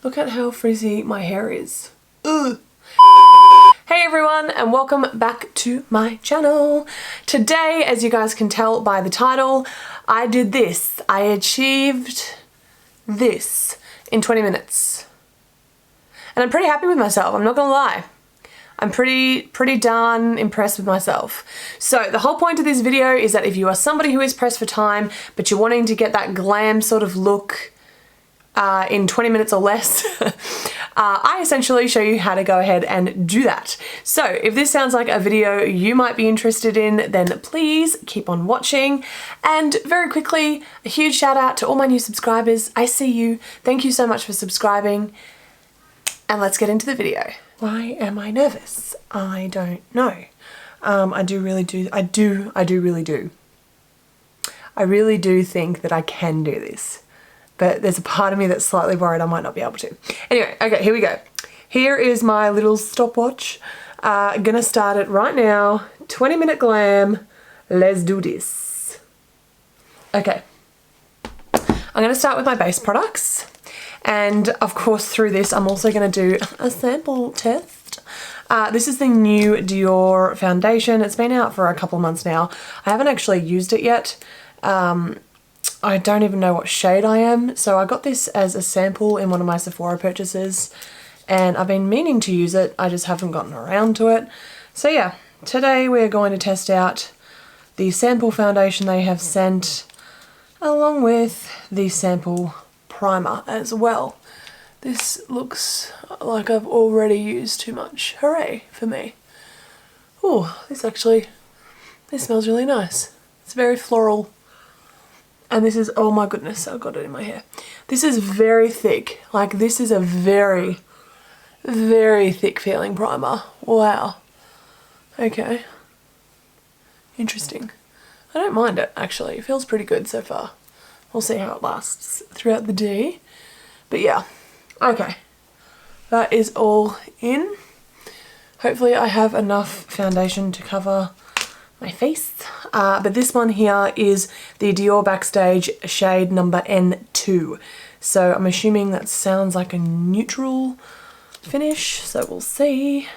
Look at how frizzy my hair is. Ugh. Hey everyone, and welcome back to my channel. Today, as you guys can tell by the title, I did this. I achieved this in 20 minutes. And I'm pretty happy with myself, I'm not gonna lie. I'm pretty darn impressed with myself. So the whole point of this video is that if you are somebody who is pressed for time, but you're wanting to get that glam sort of look in 20 minutes or less, I essentially show you how to go ahead and do that. So if this sounds like a video you might be interested in, then please keep on watching. And very quickly, a huge shout out to all my new subscribers. I see you. Thank you so much for subscribing. And let's get into the video. Why am I nervous? I don't know. I really do think that I can do this. But there's a part of me that's slightly worried I might not be able to. Anyway, okay, here we go. Here is my little stopwatch. I'm gonna start it right now. 20-minute glam. Let's do this. Okay. I'm gonna start with my base products. And of course through this I'm also gonna do a sample test. This is the new Dior foundation. It's been out for a couple of months now. I haven't actually used it yet. I don't even know what shade I am, so I got this as a sample in one of my Sephora purchases and I've been meaning to use it, I just haven't gotten around to it. So yeah, today we're going to test out the sample foundation they have sent along with the sample primer as well. This looks like I've already used too much. Hooray for me. Oh, this smells really nice. It's very floral. And this is, oh my goodness, I've got it in my hair. This is very thick. Like, this is a very, very thick feeling primer. Wow. Okay. Interesting. I don't mind it, actually. It feels pretty good so far. We'll see how it lasts throughout the day. But yeah, okay. That is all in. Hopefully I have enough foundation to cover my face. But this one here is the Dior Backstage shade number N2. So I'm assuming that sounds like a neutral finish, so we'll see.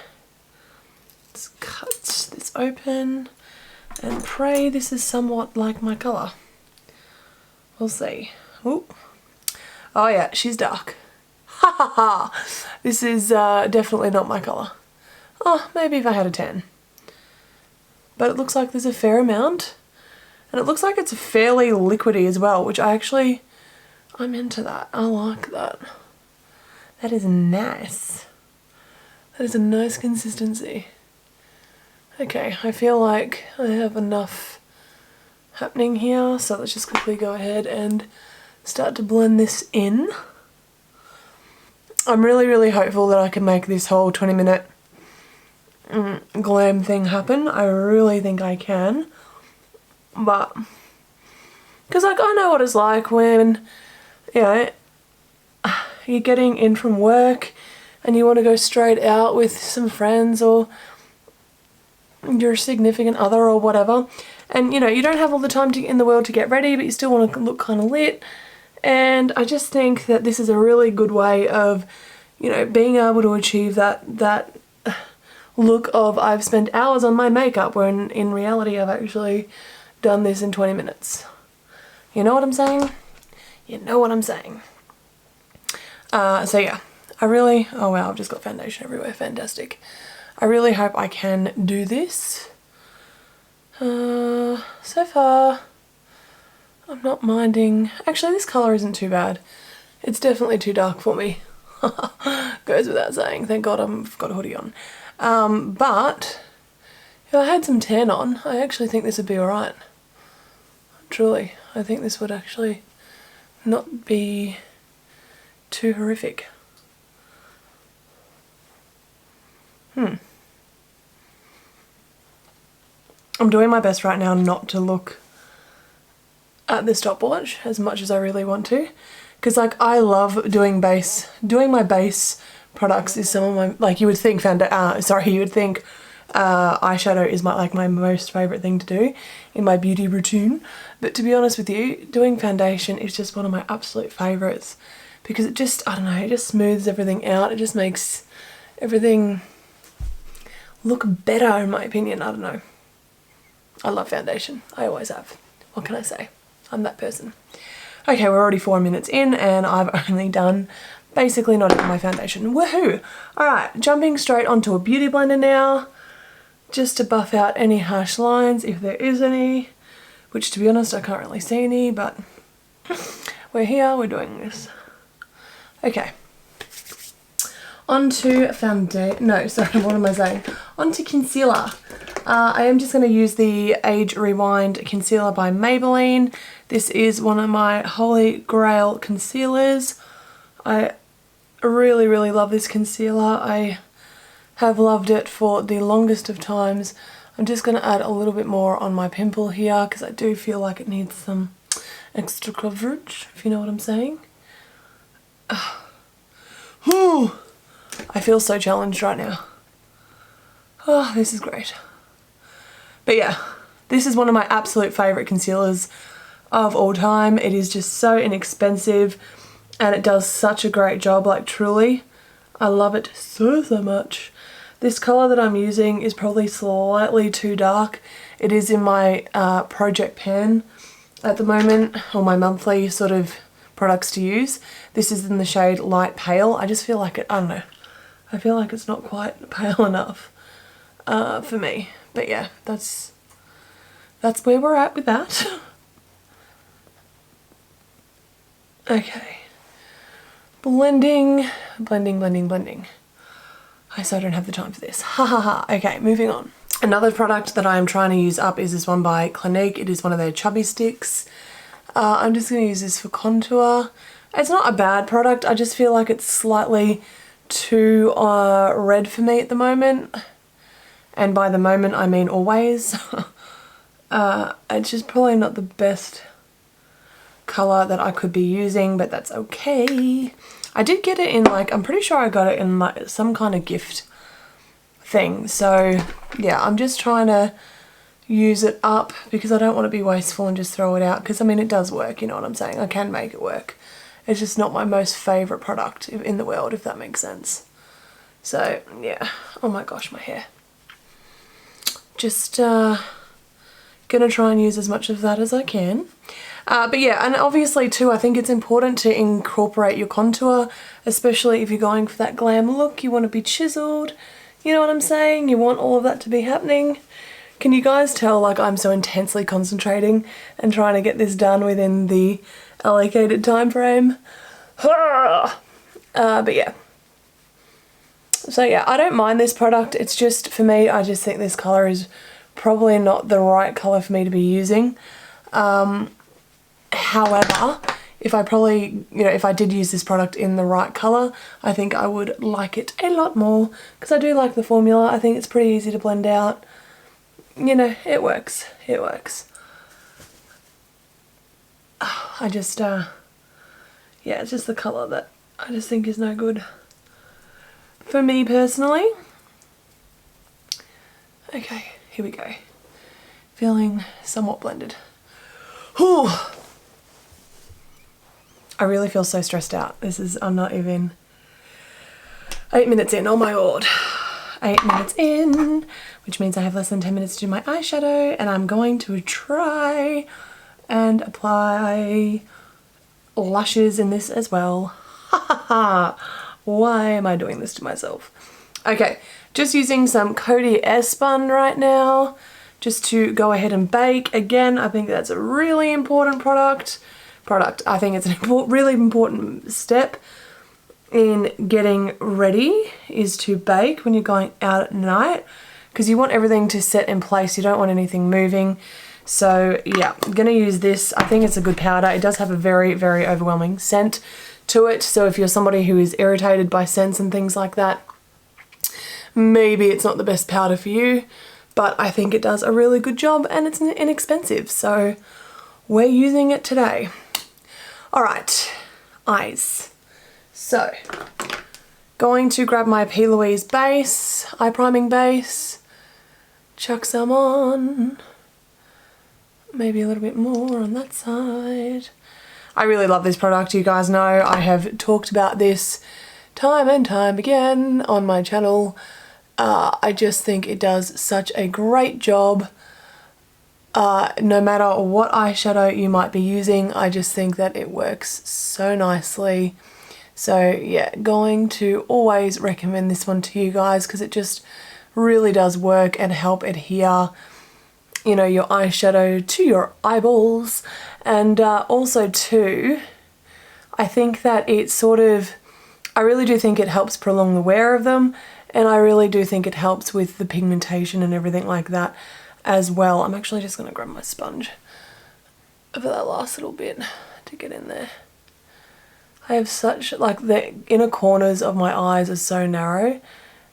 Let's cut this open and pray this is somewhat like my colour. We'll see. Ooh. Oh yeah, she's dark. Ha ha ha! This is definitely not my colour. Oh, maybe if I had a tan. But it looks like there's a fair amount. And it looks like it's fairly liquidy as well, which I'm into that. I like that. That is nice. That is a nice consistency. Okay, I feel like I have enough happening here, so let's just quickly go ahead and start to blend this in. I'm really hopeful that I can make this whole 20-minute glam thing happen. I really think I can, but because like I know what it's like when, you know, you're getting in from work and you want to go straight out with some friends or your significant other or whatever, and you know you don't have all the time in the world to get ready, but you still want to look kind of lit. And I just think that this is a really good way of, you know, being able to achieve that look of I've spent hours on my makeup when in reality I've actually done this in 20 minutes. You know what I'm saying? You know what I'm saying. So yeah, oh wow, I've just got foundation everywhere, fantastic. I really hope I can do this. So far, I'm not minding. Actually, this colour isn't too bad. It's definitely too dark for me. Goes without saying. Thank God I've got a hoodie on. But if I had some tan on, I actually think this would be alright. Truly, I think this would actually not be too horrific. I'm doing my best right now not to look at the stopwatch as much as I really want to, because like I love doing my base products is some of my, like you would think eyeshadow is my most favourite thing to do in my beauty routine, but to be honest with you, doing foundation is just one of my absolute favourites because it just, I don't know, it just smooths everything out. It just makes everything look better in my opinion. I don't know. I love foundation. I always have. What can I say? I'm that person. Okay, we're already 4 minutes in and I've only done basically not even my foundation. Woohoo! Alright, jumping straight onto a beauty blender now, just to buff out any harsh lines if there is any, which to be honest I can't really see any, but we're here, we're doing this. Okay. Onto foundation, no, sorry, what am I saying? Onto concealer. I am just going to use the Age Rewind Concealer by Maybelline. This is one of my holy grail concealers. I really, really love this concealer. I have loved it for the longest of times. I'm just going to add a little bit more on my pimple here because I do feel like it needs some extra coverage, if you know what I'm saying. I feel so challenged right now. Oh, this is great. But yeah, this is one of my absolute favourite concealers of all time. It is just so inexpensive and it does such a great job, like truly. I love it so much. This colour that I'm using is probably slightly too dark. It is in my project pan at the moment, or my monthly sort of products to use. This is in the shade Light Pale. I just feel like it, I don't know. I feel like it's not quite pale enough for me. But yeah, that's where we're at with that. Okay. Blending, blending, blending, blending. I so don't have the time for this. Ha ha ha. Okay, moving on. Another product that I am trying to use up is this one by Clinique. It is one of their chubby sticks. I'm just going to use this for contour. It's not a bad product. I just feel like it's slightly too red for me at the moment. And by the moment I mean always. It's just probably not the best colour that I could be using, but that's okay. I did get it in like, I'm pretty sure I got it in like some kind of gift thing. So yeah, I'm just trying to use it up because I don't want to be wasteful and just throw it out, because I mean it does work, you know what I'm saying. I can make it work. It's just not my most favourite product in the world, if that makes sense. So yeah, oh my gosh, my hair. Just gonna try and use as much of that as I can. But yeah, and obviously too, I think it's important to incorporate your contour, especially if you're going for that glam look. You want to be chiseled, you know what I'm saying? You want all of that to be happening. Can you guys tell like I'm so intensely concentrating and trying to get this done within the allocated time frame? But yeah. So yeah, I don't mind this product. It's just, for me, I just think this colour is probably not the right colour for me to be using. However, if I probably, you know, if I did use this product in the right colour, I think I would like it a lot more, because I do like the formula. I think it's pretty easy to blend out. You know, it works. It works. I just, yeah, it's just the colour that I just think is no good for me personally. Okay, here we go. Feeling somewhat blended. Whew. I really feel so stressed out. This is, I'm not even 8 minutes in, oh my lord. 8 minutes in, which means I have less than 10 minutes to do my eyeshadow, and I'm going to try and apply lashes in this as well. Ha ha ha. Why am I doing this to myself? Okay, just using some Coty Airspun right now, just to go ahead and bake. Again, I think that's a really important product. I think it's a really important step in getting ready, is to bake when you're going out at night, because you want everything to set in place. You don't want anything moving. So yeah, I'm gonna use this. I think it's a good powder. It does have a very, very overwhelming scent to it. So if you're somebody who is irritated by scents and things like that, maybe it's not the best powder for you, but I think it does a really good job and it's inexpensive. So we're using it today. All right, eyes. So, going to grab my P. Louise base, eye priming base, chuck some on, maybe a little bit more on that side. I really love this product. You guys know I have talked about this time and time again on my channel. I just think it does such a great job. No matter what eyeshadow you might be using, I just think that it works so nicely. So yeah, going to always recommend this one to you guys because it just really does work and help adhere, you know, your eyeshadow to your eyeballs. And also too, I think that it sort of, I really do think it helps prolong the wear of them, and I really do think it helps with the pigmentation and everything like that as well. I'm actually just going to grab my sponge for that last little bit to get in there. I have such, like, the inner corners of my eyes are so narrow,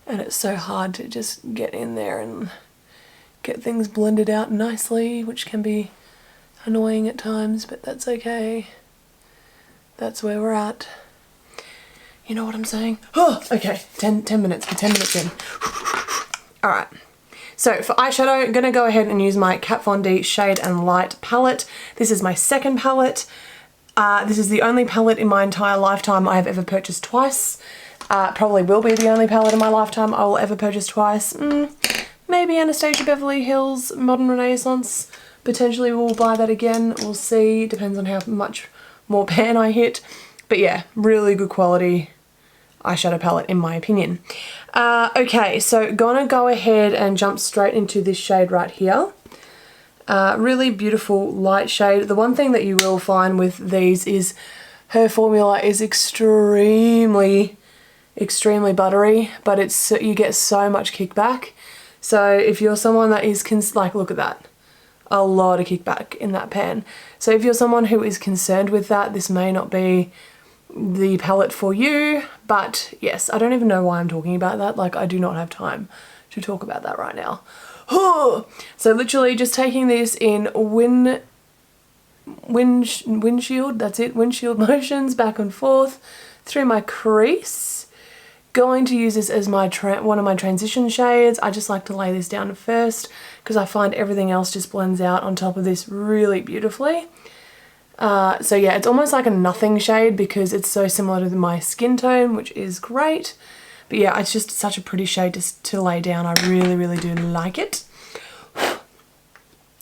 and it's so hard to just get in there and get things blended out nicely, which can be annoying at times, but that's okay. That's where we're at. You know what I'm saying? Oh, okay, 10 minutes, we're 10 minutes in. Alright, so for eyeshadow, I'm going to go ahead and use my Kat Von D Shade and Light palette. This is my second palette. This is the only palette in my entire lifetime I have ever purchased twice. Probably will be the only palette in my lifetime I will ever purchase twice. Maybe Anastasia Beverly Hills Modern Renaissance. Potentially we'll buy that again. We'll see. Depends on how much more pan I hit. But yeah, really good quality eyeshadow palette in my opinion. Okay, so gonna go ahead and jump straight into this shade right here. Really beautiful light shade. The one thing that you will find with these is her formula is extremely buttery, but it's, you get so much kickback. So if you're someone that is, like, look at that. A lot of kickback in that pan. So if you're someone who is concerned with that, this may not be the palette for you. But yes, I don't even know why I'm talking about that. Like, I do not have time to talk about that right now. So literally just taking this in windshield, that's it, windshield motions back and forth through my crease. Going to use this as my one of my transition shades. I just like to lay this down first because I find everything else just blends out on top of this really beautifully. So yeah, it's almost like a nothing shade because it's so similar to my skin tone, which is great. But yeah, it's just such a pretty shade to lay down. I really do like it.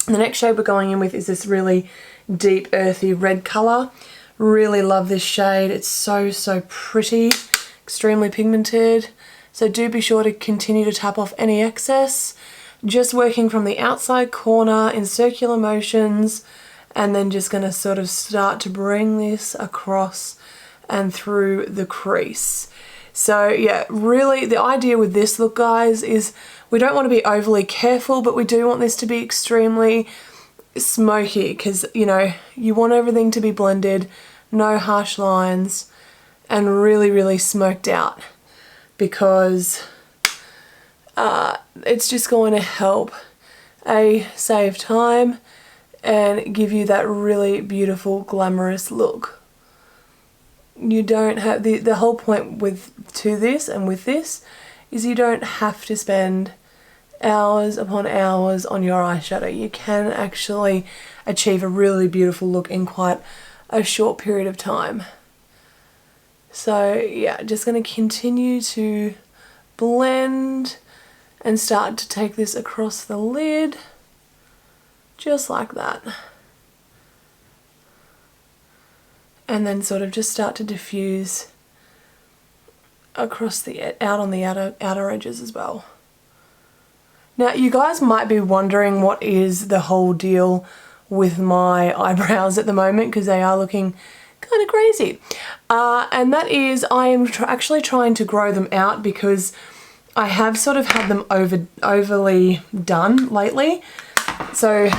The next shade we're going in with is this really deep earthy red colour. Really love this shade. It's so pretty, extremely pigmented. So do be sure to continue to tap off any excess. Just working from the outside corner in circular motions, and then just going to sort of start to bring this across and through the crease. So yeah, really the idea with this look, guys, is we don't want to be overly careful, but we do want this to be extremely smoky because, you know, you want everything to be blended, no harsh lines, and really smoked out, because it's just going to help save time and give you that really beautiful glamorous look. You don't have the whole point with this is you don't have to spend hours upon hours on your eyeshadow. You can actually achieve a really beautiful look in quite a short period of time. So yeah, just going to continue to blend and start to take this across the lid, just like that. And then sort of just start to diffuse across out on the outer edges as well. Now you guys might be wondering what is the whole deal with my eyebrows at the moment, because they are looking kind of crazy. And that is, I am actually trying to grow them out because I have sort of had them overly done lately. So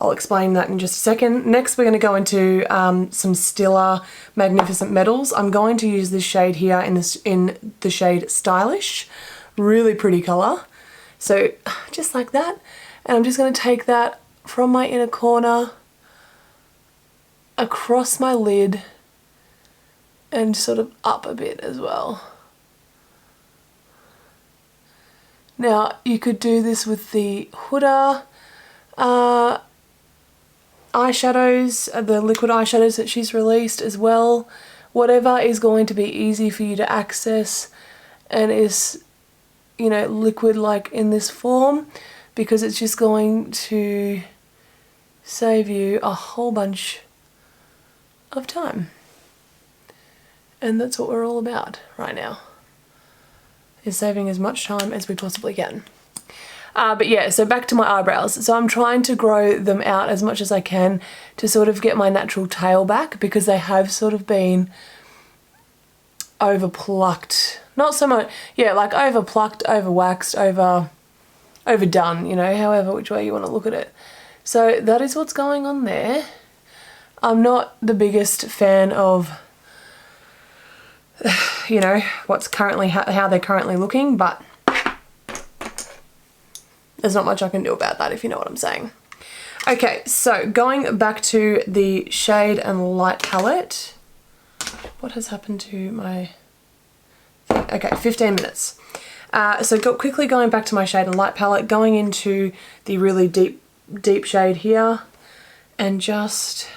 I'll explain that in just a second. Next we're going to go into some Stila Magnificent Metals. I'm going to use this shade here in the shade Stylish. Really pretty colour. So just like that. And I'm just going to take that from my inner corner across my lid and sort of up a bit as well. Now you could do this with the Huda eyeshadows, the liquid eyeshadows that she's released as well. Whatever is going to be easy for you to access and is, you know, liquid like in this form, because it's just going to save you a whole bunch of time. And that's what we're all about right now, is saving as much time as we possibly can. But yeah, so back to my eyebrows. So I'm trying to grow them out as much as I can to sort of get my natural tail back, because they have sort of been over plucked. Not so much, yeah, like over plucked, over waxed, overdone, you know, however which way you want to look at it. So that is what's going on there. I'm not the biggest fan of, you know, what's currently, how they're currently looking, but there's not much I can do about that, if you know what I'm saying. Okay, so going back to the shade and light palette. What has happened to my thing? Okay, 15 minutes. So quickly going back to my shade and light palette, going into the really deep shade here, and just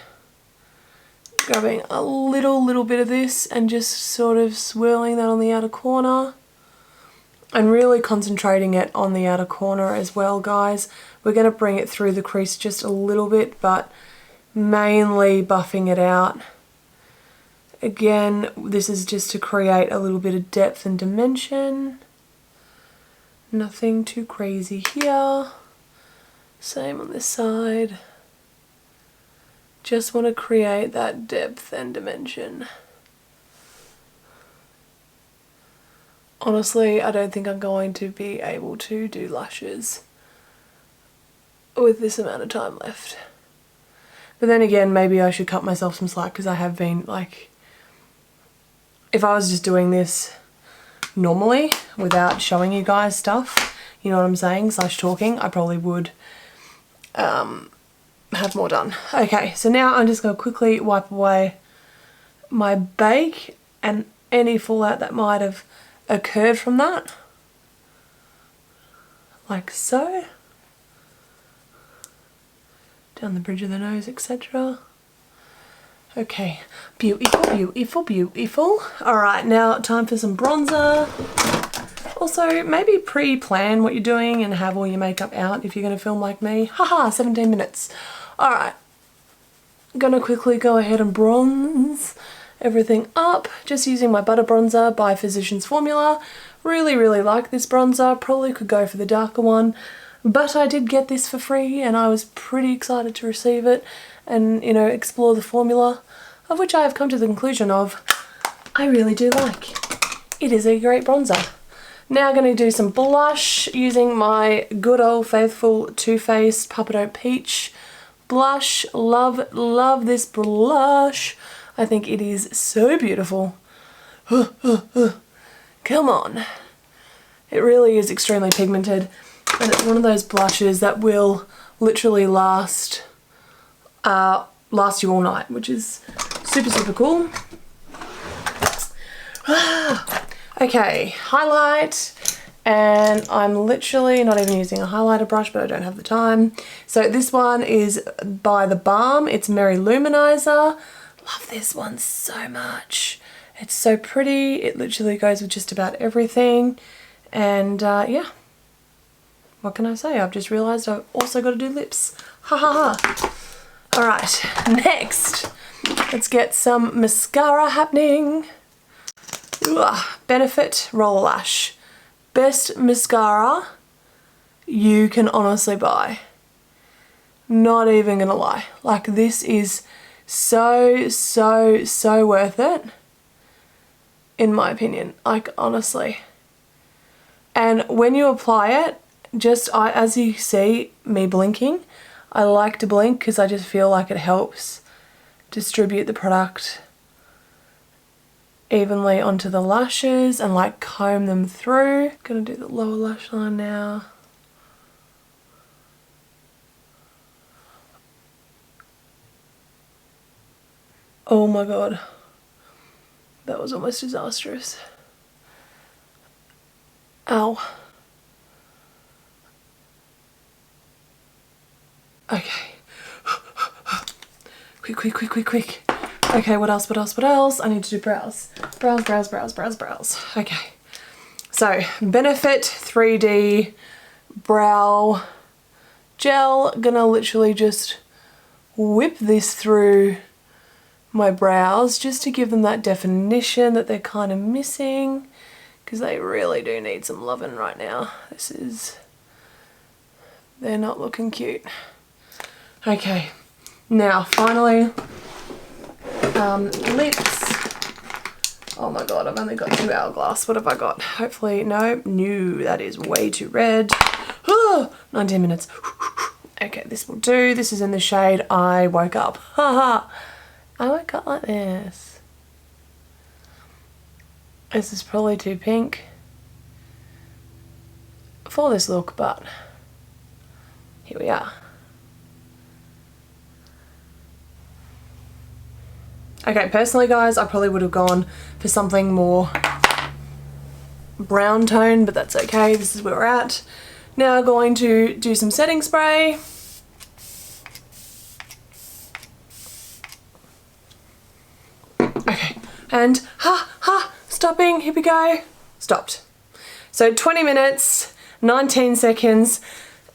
grabbing a little bit of this and just sort of swirling that on the outer corner. And really concentrating it on the outer corner as well, guys. We're going to bring it through the crease just a little bit, but mainly buffing it out. Again, this is just to create a little bit of depth and dimension. Nothing too crazy here. Same on this side. Just want to create that depth and dimension. Honestly, I don't think I'm going to be able to do lashes with this amount of time left. But then again, maybe I should cut myself some slack, because I have been, like, if I was just doing this normally without showing you guys stuff, you know what I'm saying, slash talking, I probably would have more done. Okay, so now I'm just going to quickly wipe away my bake and any fallout that might have occurred from that, like so, down the bridge of the nose, etc. Okay, beautiful. Alright, now time for some bronzer. Also, maybe pre-plan what you're doing and have all your makeup out if you're going to film like me. Haha, 17 minutes. Alright, gonna quickly go ahead and bronze everything up, just using my butter bronzer by Physicians Formula. Really like this bronzer. Probably could go for the darker one, but I did get this for free and I was pretty excited to receive it and, you know, explore the formula, of which I have come to the conclusion of I really do like. It is a great bronzer. Now going to do some blush using my good old faithful Too Faced Papa Don't Peach blush. Love this blush. I think it is so beautiful. Come on. It really is extremely pigmented, and it's one of those blushes that will literally last you all night, which is super cool. Okay, highlight, and I'm literally not even using a highlighter brush, but I don't have the time. So this one is by The Balm. It's Merry Luminizer. Love this one so much. It's so pretty. It literally goes with just about everything. And yeah, what can I say? I've just realised I've also got to do lips. Ha ha ha. Alright, next, let's get some mascara happening. Benefit Roller Lash. Best mascara you can honestly buy. Not even gonna lie. Like, this is so worth it, in my opinion. Like, honestly. And when you apply it, just as you see me blinking, I like to blink because I just feel like it helps distribute the product evenly onto the lashes and like comb them through. Gonna do the lower lash line now. Oh my god, that was almost disastrous. Ow. Okay. quick, quick, quick, quick, quick. Okay, what else, what else, what else? I need to do brows. Brows, brows, brows, brows, brows. Okay. So, Benefit 3D Brow Gel. Gonna literally just whip this through my brows just to give them that definition that they're kind of missing, because they really do need some loving right now. They're not looking cute. Okay, now finally, lips. Oh my god, I've only got 2 hourglass. What have I got? Hopefully, no, that is way too red. 19 minutes. Okay, this will do. This is in the shade I Woke Up. Haha. I woke up like this. This is probably too pink for this look, but here we are. Okay, personally guys, I probably would have gone for something more brown tone, but that's okay. This is where we're at. Now going to do some setting spray. Okay, and stopping, here we go. Stopped. So 20 minutes, 19 seconds,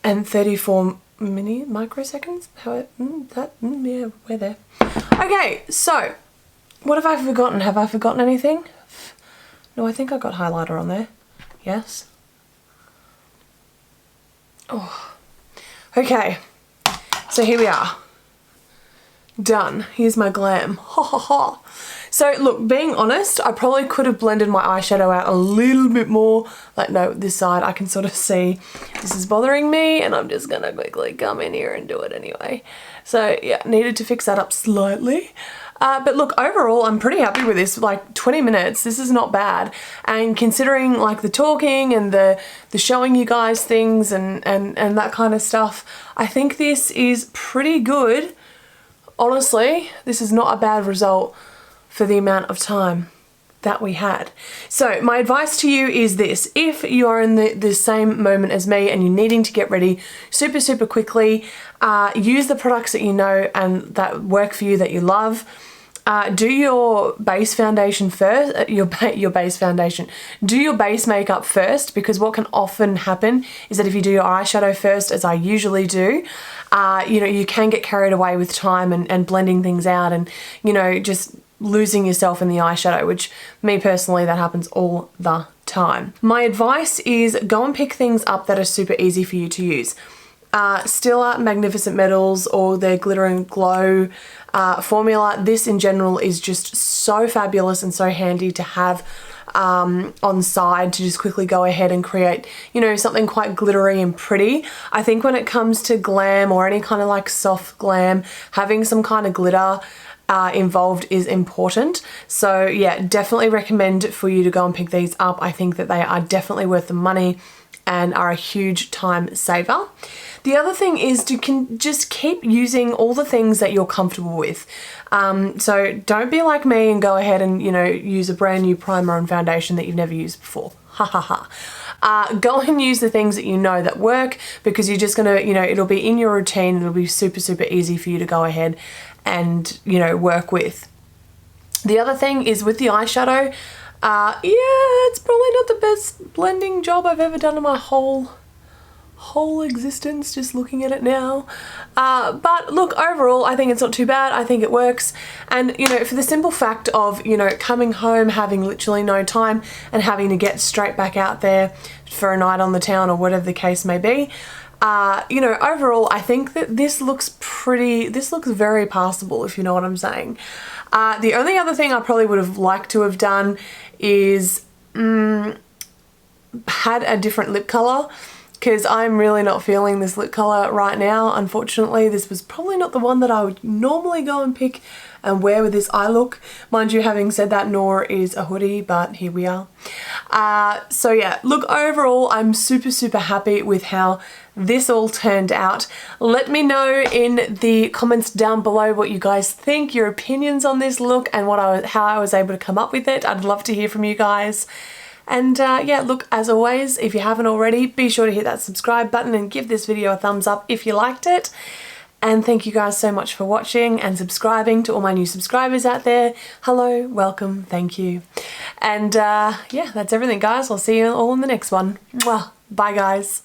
and 34 microseconds. Yeah, we're there. Okay, so what have I forgotten? Have I forgotten anything? No, I think I got highlighter on there. Yes. Oh. Okay, so here we are. Done. Here's my Glam. Ha ha ha. So look, being honest, I probably could have blended my eyeshadow out a little bit more. Like, no, this side I can sort of see this is bothering me, and I'm just gonna quickly come in here and do it anyway. So yeah, needed to fix that up slightly. But look, overall, I'm pretty happy with this. Like 20 minutes, this is not bad. And considering like the talking and the showing you guys things and that kind of stuff, I think this is pretty good. Honestly, this is not a bad result for the amount of time that we had. So my advice to you is this: if you are in the same moment as me and you're needing to get ready super, super quickly, use the products that you know and that work for you, that you love. Do your base foundation first, your base foundation. Do your base makeup first, because what can often happen is that if you do your eyeshadow first, as I usually do, you know, you can get carried away with time and blending things out and, you know, just losing yourself in the eyeshadow, which me personally, that happens all the time. My advice is go and pick things up that are super easy for you to use. Stila Magnificent Metals or their Glitter and Glow formula. This in general is just so fabulous and so handy to have on side to just quickly go ahead and create, you know, something quite glittery and pretty. I think when it comes to glam or any kind of like soft glam, having some kind of glitter involved is important. So yeah, definitely recommend for you to go and pick these up. I think that they are definitely worth the money and are a huge time saver. The other thing is to just keep using all the things that you're comfortable with. So don't be like me and go ahead and, you know, use a brand new primer and foundation that you've never used before. Ha ha ha. Go and use the things that you know that work, because you're just gonna, you know, it'll be in your routine. It'll be super, super easy for you to go ahead and, you know, work with. The other thing is with the eyeshadow, yeah, it's probably not the best blending job I've ever done in my whole existence, just looking at it now. But look, overall, I think it's not too bad. I think it works. And, you know, for the simple fact of, you know, coming home, having literally no time and having to get straight back out there for a night on the town or whatever the case may be, you know, overall, I think that this looks very passable, if you know what I'm saying. The only other thing I probably would have liked to have done is had a different lip color, because I'm really not feeling this lip color right now. Unfortunately, this was probably not the one that I would normally go and pick and wear with this eye look. Mind you, having said that, nor is a hoodie, but here we are. So yeah, look, overall, I'm super, super happy with how this all turned out. Let me know in the comments down below what you guys think, your opinions on this look and how I was able to come up with it. I'd love to hear from you guys. And yeah, look, as always, if you haven't already, be sure to hit that subscribe button and give this video a thumbs up if you liked it. And thank you guys so much for watching and subscribing. To all my new subscribers out there, hello, welcome, thank you. And yeah, that's everything guys. I'll see you all in the next one. Mwah. Bye guys.